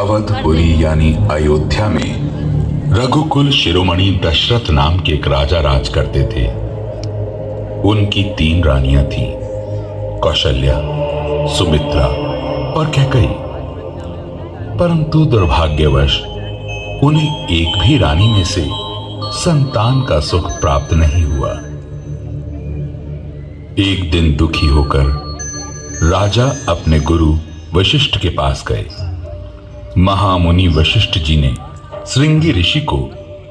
अवधपुरी यानी अयोध्या में रघुकुल शिरोमणि दशरथ नाम के एक राजा राज करते थे। उनकी 3 रानियां थीं, कौशल्या, सुमित्रा और कैकेयी। परंतु दुर्भाग्यवश उन्हें एक भी रानी में से संतान का सुख प्राप्त नहीं हुआ। एक दिन दुखी होकर राजा अपने गुरु वशिष्ठ के पास गए। महामुनि वशिष्ठ जी ने श्रृंगी ऋषि को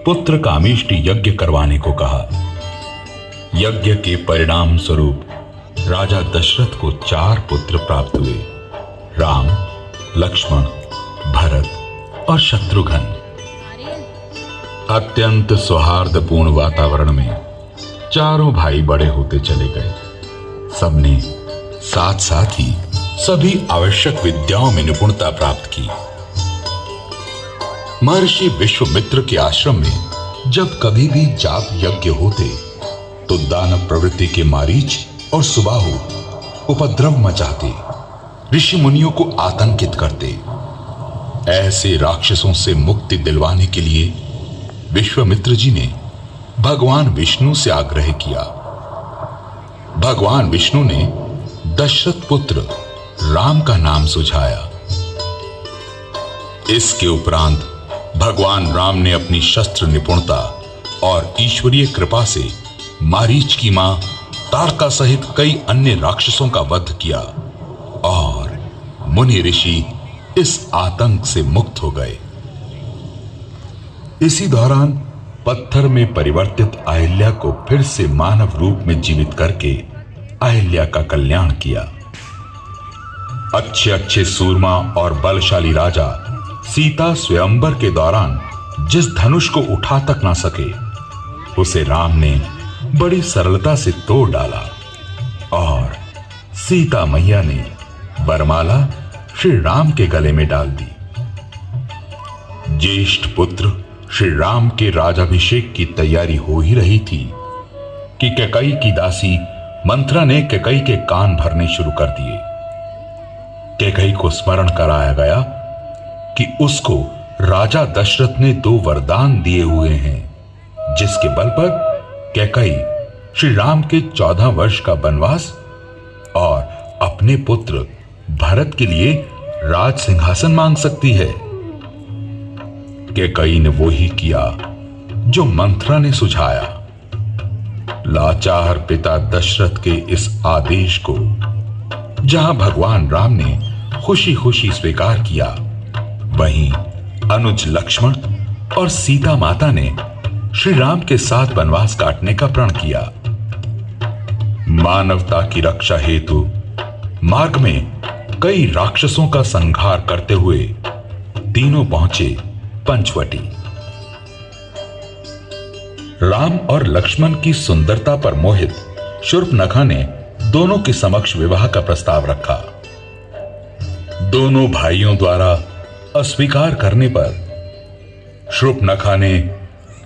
पुत्र कामेष्टि यज्ञ करवाने को कहा। यज्ञ के परिणाम स्वरूप राजा दशरथ को 4 पुत्र प्राप्त हुए, राम, लक्ष्मण, भरत और शत्रुघ्न। अत्यंत सौहार्दपूर्ण वातावरण में चारों भाई बड़े होते चले गए। सबने साथ साथ ही सभी आवश्यक विद्याओं में निपुणता प्राप्त की। महर्षि विश्वामित्र के आश्रम में जब कभी भी जाप यज्ञ होते तो दानव प्रवृत्ति के मारीच और सुबाहु उपद्रव मचाते, ऋषि मुनियों को आतंकित करते। ऐसे राक्षसों से मुक्ति दिलवाने के लिए विश्वामित्र जी ने भगवान विष्णु से आग्रह किया। भगवान विष्णु ने दशरथ पुत्र राम का नाम सुझाया। इसके उपरांत भगवान राम ने अपनी शस्त्र निपुणता और ईश्वरीय कृपा से मारीच की मां ताड़का सहित कई अन्य राक्षसों का वध किया और मुनि ऋषि इस आतंक से मुक्त हो गए। इसी दौरान पत्थर में परिवर्तित अहिल्या को फिर से मानव रूप में जीवित करके अहिल्या का कल्याण किया। अच्छे अच्छे सूरमा और बलशाली राजा सीता स्वयंवर के दौरान जिस धनुष को उठा तक ना सके, उसे राम ने बड़ी सरलता से तोड़ डाला और सीता मैया ने वरमाला श्री राम के गले में डाल दी। ज्येष्ठ पुत्र श्री राम के राजाभिषेक की तैयारी हो ही रही थी कि कैकेयी की दासी मंथरा ने कैकेयी के कान भरने शुरू कर दिए। कैकेयी को स्मरण कराया गया कि उसको राजा दशरथ ने 2 वरदान दिए हुए हैं, जिसके बल पर कैकेयी श्री राम के 14 वर्ष का वनवास और अपने पुत्र भरत के लिए राज सिंहासन मांग सकती है। कैकेयी ने वो ही किया जो मंथरा ने सुझाया। लाचार पिता दशरथ के इस आदेश को जहां भगवान राम ने खुशी खुशी स्वीकार किया, वहीं अनुज लक्ष्मण और सीता माता ने श्री राम के साथ वनवास काटने का प्रण किया। मानवता की रक्षा हेतु मार्ग में कई राक्षसों का संहार करते हुए तीनों पहुंचे पंचवटी। राम और लक्ष्मण की सुंदरता पर मोहित शूर्पणखा ने दोनों के समक्ष विवाह का प्रस्ताव रखा। दोनों भाइयों द्वारा अस्वीकार करने पर शूर्पणखा ने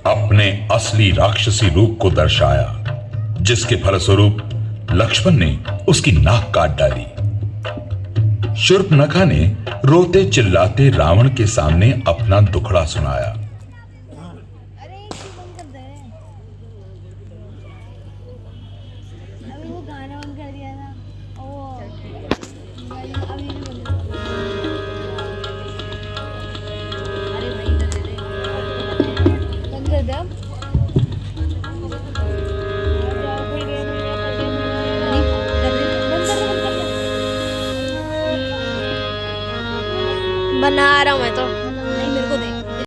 अपने असली राक्षसी रूप को दर्शाया, जिसके फलस्वरूप लक्ष्मण ने उसकी नाक काट डाली। शूर्पणखा ने रोते चिल्लाते रावण के सामने अपना दुखड़ा सुनाया। बना रहा हूं मैं तो।